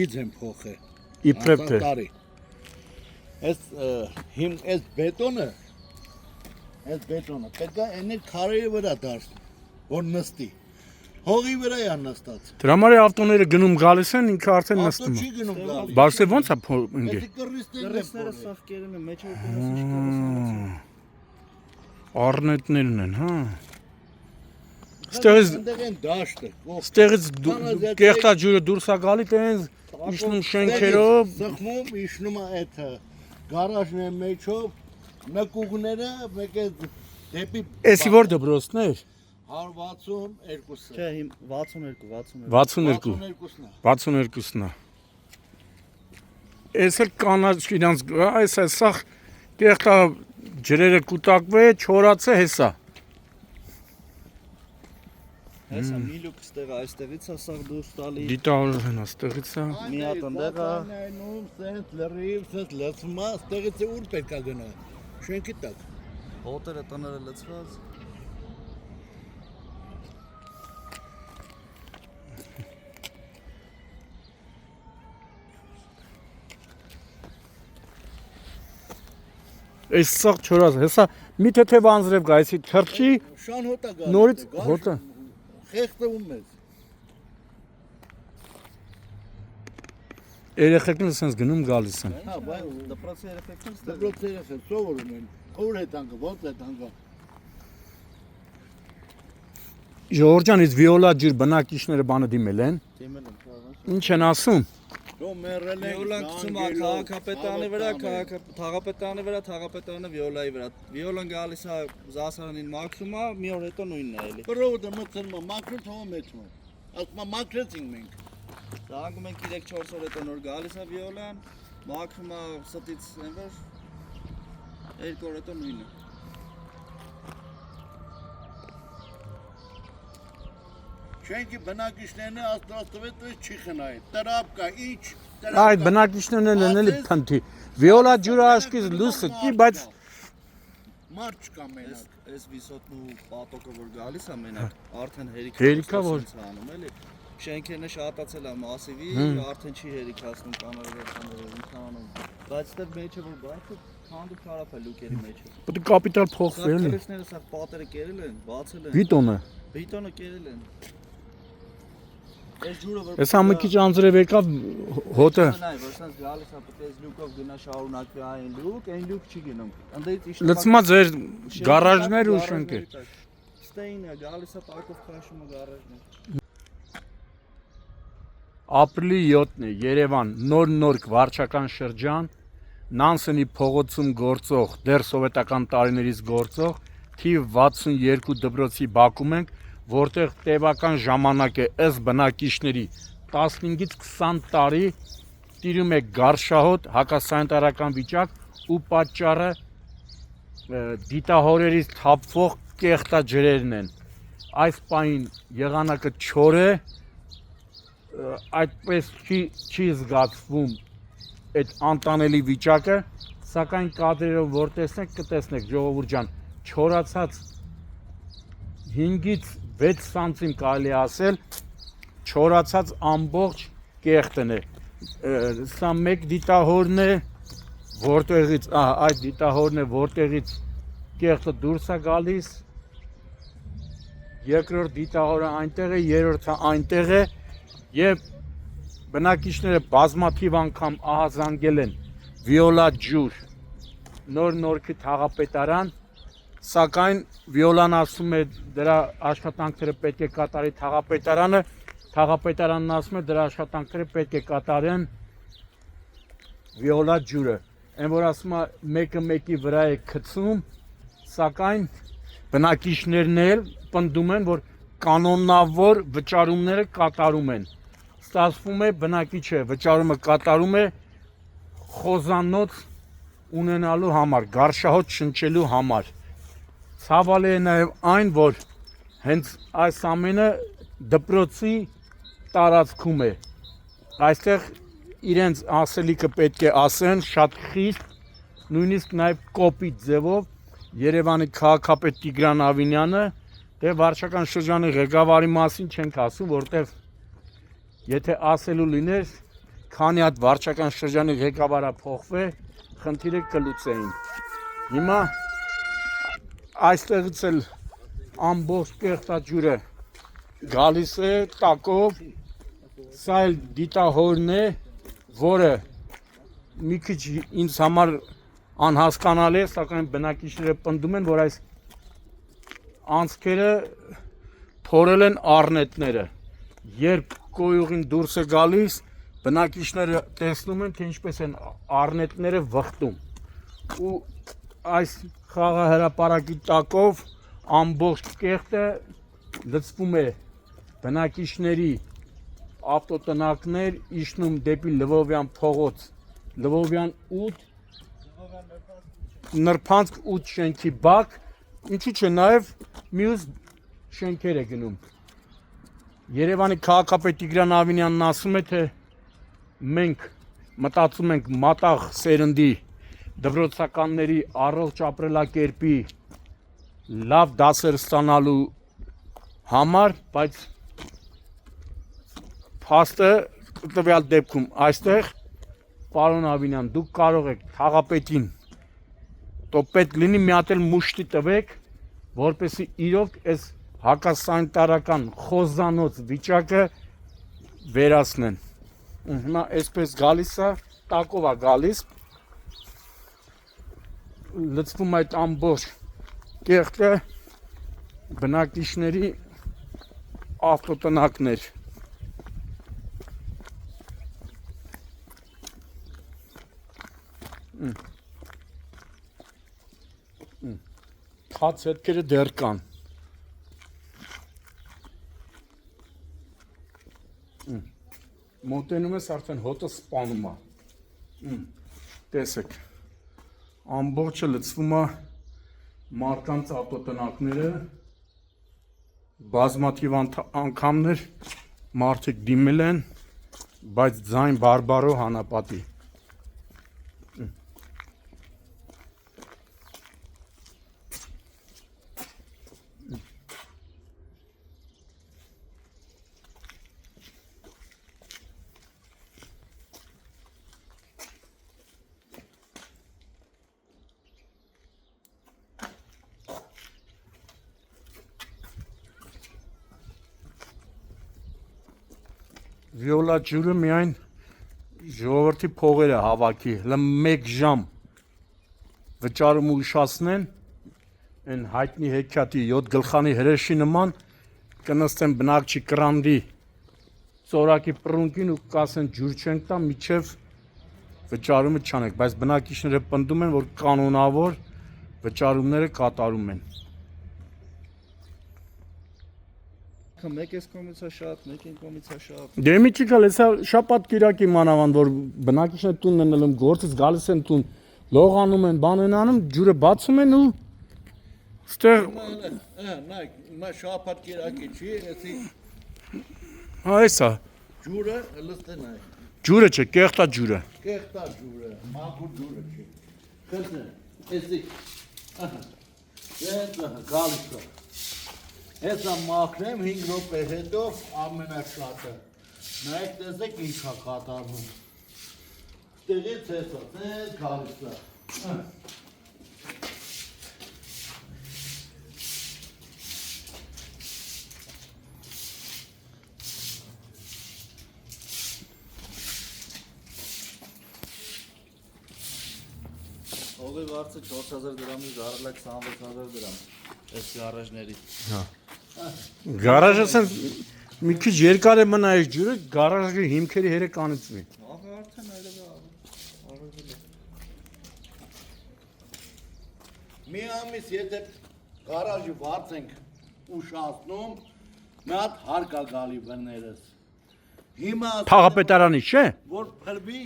Անգլիից են փոխել։ Իբրև թե։ Այս բետոնը պետք է այնի քարերի վրա դարձ, որ նստի։ Հողի վրա է նստած։ Դրա համար ավտոները գնում գալիս են, ինքը արդեն նստում է։ Չի գնում գալիս։ Բայց ոնց է ինքը։ Կռիստները սաղ կերել են, մեջը կռիստի Առնետներն են, հա։ Ստեղից դաշտը։ Ստեղից կեղտա ջուրը դուրս է գալի, տենց իջնում շենքերով, սխմում, իջնում է այդ գարաժն է մեջով, նկուղները մեկ է դեպի էսի որ դպրոցներ։ 162-ը։ Չէ, 62 62-ն է։ Էս էլ կանաչ իրանց, այս է սաղ կեղտա ջրերը կուտակվե, չորացե հեսա։ Հեսա միլուկ ստեղ այստեղից է սաղ դուրս տալի։ Դիտավորով են աստեղից է։ Մի հատ ընդեղա։ Սենց լրիվ, սենց լծմա, ստեղից է ուր պետք է գնա։ Շենքի տակ։ Հոտերը տները լծված։ Այս սաղ չորած, հեսա մի թեթև անձրև գա, այսի թրճի, Շան հոտա գալիս։ նորից հոտը։ Խեղտվում ես։ Երեխեքն սենց գնում գալիս են։ Հա, բայ Դպրոցի երեխեքն ստեղ։ դպրոցերը սովորում են։ Ուր է տանկը, ոնց է տանկը։ Ժողովրդյանից վիոլա ջուր բնակիչները բանը դիմել են։ Դիմել եմ, քաղաք։ Ինչ են ասում։ Դու մեռել ես։ Վիոլան գցում է քաղաքապետարանի վրա, թաղապետարանի վրա, թաղապետարանը վիոլայի վրա։ Վիոլան գալիս է զասարանին մաքրում է, մի օր հետո նույնն է էլի։ Պրովոդը մտցնում է, մաքրում թողում մեջում։ Ասում է մաքրեցինք մենք։ Զանգում ենք 3-4 օր հետո նոր գալիս է վիոլան, մաքրում է ստից այնվեր 2 օր հետո նույնը։ Շենքի բնակիչներն աստվածովետը չի խնայել։ Տրապ կա, ինչ։ Այդ բնակիչներն են էլի փնթի։ Վիոլա ջուրը աշկից լույսը չի, բայց մարդ չկա մենակ։ Այս վիսոտն ու պատոկը որ գալիս է մենակ, արդեն Հերիքա որ անում էլի։ Շենքերն շատացել է մասիվի, արդեն չի հերիքացնում կանարեվերցանները ինքնանում։ Բայց այդտեղ մեջը որ բացը, քանդու քարապ է լուկերի մեջը։ պետք է կապիտալ փոխվի էլի։ Սա սա պատերը կերել են, բացել են։ Վիտոնը։ Բետոնը կերել են։ Այս ջուրը որ Էս ամը քիչ անձրև եկավ հոտը։ Նայ, որ sense գալիս է, պետք է այս լուկով գնա շարունակվի այն լուկ չի գնում։ Անդից իշտ Լցմա ձեր գարաժներ ու շենքեր։ Ստեյնը գալիս է պարկով քաշում է գարաժներ։ Ապրիլի 7-ն է Երևան նոր վարչական շրջան Նանսենի փողոցում գործող դեռ սովետական տարիներից գործող թիվ 62 դպրոցի բակում ենք, որտեղ տևական ժամանակ է ըստ բնակիչների 15-ից 20 տարի տիրում է գարշահոտ հակասանիտարական վիճակ ու պատճառը դիտահորերից թափվող կեղտա ջրերն են։ Այս պահին եղանակը չոր է, այդպես չի զգացվում այդ անտանելի վիճակը, սակայն կադրերով որ տեսնեք, կտեսնեք ժողովուրդ ջան, չորացած 5-ից 6 սանտիմ կարելի ասել, չորացած ամբողջ կեղտն է։ Սա մեկ դիտահորն է, որտեղից, այդ դիտահորն է, որտեղից կեղտը դուրս է գալիս, երկրորդ դիտահորը այնտեղ է, երրորդը այնտեղ է, եւ բնակիչները բազմաթիվ անգամ ահազանգել են վիոլա ջուր նոր-նորքի թաղապետարան, սակայն վիոլան ասում է դրա աշխատանքները պետք է կատարի թաղապետարանը, թաղապետարանն ասում է դրա աշխատանքները պետք է կատարեն վիոլա ջուրը, այն որ ասում է մեկը մեկի վրա է գցում, սակայն բնակիչներն էլ պնդում են, որ կանոնավոր վճարումները կատարում են։ Ստացվում է բնակիչը վճարումը կատարում է խոզանոց ունենալու համար, գարշահոտ շնչելու համար։ Ցավալի է նաև այն, որ հենց այս ամենը դպրոցի տարածքում է։ Այստեղ իրենց ասելիքը պետք է ասեն շատ խիստ, նույնիսկ նաև կոպիտ ձևով Երևանի քաղաքապետ Տիգրան Ավինյանը, դե վարչական շրջանի ղեկավարի մասին չենք ասում, որտեղ եթե ասելու լիներ, քանի հատ վարչական շրջանի ղեկավարը փոխվե, խնդիրը կլուծեին։ Հիմա այստեղից էլ ամբողջ կեղտաջուրը գալիս է տակով, սա էլ դիտահորն է, որը մի քիչ ինձ համար անհասկանալի է, սակայն բնակիչները պնդում են, որ այս անցքերը թորել են առնետները։ Երբ կոյուղին դուրս է գալիս, բնակիչները տեսնում են, թե ինչպես են առնետները վխտում։ Ու այս խաղահրապարակի տակով ամբողջ կեղտը լցվում է բնակիչների ավտոտնակներ, իջնում դեպի Լվովյան փողոց, Լվովյան 8, Նրբանցք 8 շենքի բակ, ինչու՞ չէ նաև մյուս շենքեր է գնում։ Երևանի քաղաքապետ Տիգրան Ավինյանն ասում է, թե մենք մտածում ենք մատաղ սերնդի դպրոցականների առողջ ապրելակերպի լավ դասեր ստանալու համար, բայց փաստը տվյալ դեպքում այստեղ, պարոն Ավինյան, դուք կարող եք քաղաքապետին, то պետք լինի մի հատ էլ մուշտի տվեք, որպեսզի իրոք այս հակասանիտարական խոզանոց վիճակը վերացնեն։ Հիմա այսպես գալիս է, տակով է գալիս, լցվում այդ ամբողջ կեղտը բնակիչների ավտոտնակներ։ Հաց հետքերը դեռ կան։ Մոտենում ես արդեն հոտը սպանում է։ Տեսեք, ամբողջը լցվում է մարդկանց ավտոտնակները, բազմաթիվ անգամներ մարդիկ դիմել են, բայց ձայն բարբարո հանապատի։ Վիոլա ջուրը միայն ժողովրդի փողերը հավաքի, հլը 1 ժամ վճարում ուշացնեն, են հայտնի հեքիաթի 7 գլխանի հրեշի նման, կնստեն բնակչի կրանդի ծորակի պռունկին ու կասեն ջուր չենք տա, միջև վճարումը չանեք, բայց բնակիչները պնդում են, որ կանոնավոր վճարումները կատարում են։ Մեկ էս կողմից է շատ, մեկին կողմից է շատ։ Դե մի քիչ էլ հեսա շաբաթ կիրակի մանավանդ, որ բնակիչները տունն են ելում, գործից գալիս են տուն, լողանում են, բան են անում, ջուրը բացում են ու ստեղ նայ, մա շաբաթ կիրակի չի, էսի այսա ջուրը լստեն այ։ ջուրը չէ, կեղտա ջուրը։ Կեղտա ջուրը, մաքուր ջուրը չի։ Քննե, էսի։ Դա գալիս է։ Հեսա մաքրեմ 5 րոպե հետո ամենաշատը։ Նայեք տեսեք ինչա կատարվում։ Տեղից հեսա, տես գալիս է։ Ողի վարձը 4000 դրամից առել եք 26000 դրամ։ Այս գարաժների։ Հա։ Գարաժը ասեն մի քիչ երկար է մնա այս ջուրը, գարաժի հիմքերի հերը կանցվի։ Ահա արդեն այլևս արվել է։ Մի ամիս եթե գարաժի վարձ ենք ուշացնում, մի հատ հարկ է գալի բներս։ Հիմա Թաղապետարանի, չէ։ որ փրվի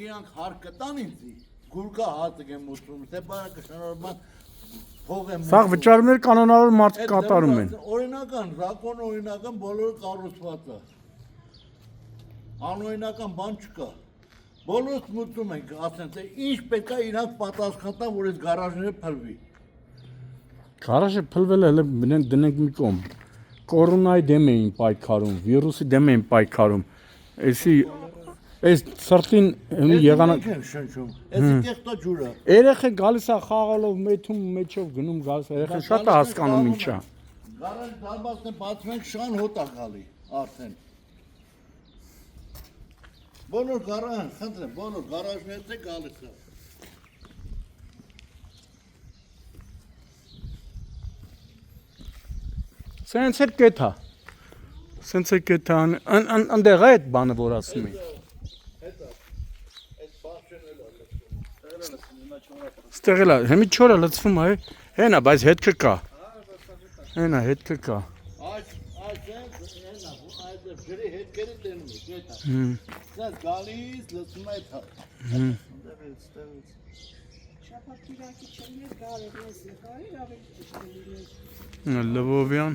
իրանք հարկ կտան ինձի, գուրգա հացը եմ ուտում, թե բարակը շնորհման փող եմ։ Սա վճարումներ կանոնավոր մարդիկ կատարում են։ Օրինական, ռակոն օրինական բոլորը կառուցված է։ Անօրինական բան չկա։ Բոլորս մտնում ենք, ասեն, թե ինչ պետք է իրանք պատասխան տան, որ այս գարաժները փլվի։ Գարաժը փլվել է, հələ դնենք մի կողմ։ Կորոնայի դեմ էին պայքարում, վիրուսի դեմ էին պայքարում։ Էսի Այս սրտին եղանակ Մենք ենք շնչում։ Էսի կեղտո ջուրը։ երեխը գալիս է խաղալով մեթում մեջով գնում գալիս է երեխը շատ է հասկանում ինչա։ Գարաժ դարբասն է բացում ենք շան հոտ է գալի արդեն։ Բոլոր գարաժ, խնդրեմ, բոլոր գարաժներից է գալիս է։ Սենց էլ կեթա։ Սենց է կեթա անդեղ է այդ բանը որ ասում է։ Ստեղ էլ է, հեմի չորը լծվում է, հենա, բայց հետքը կա։ Հենա, հետքը կա։ Այս ջրի հետքերի տենում է, գետա։ Սենց գալիս, լծում է թա։ Շաբաթ կիրակի չլիներ գարեր մեզ նկարել, ավելի ճիշտ է լիներ։ Լվովյան։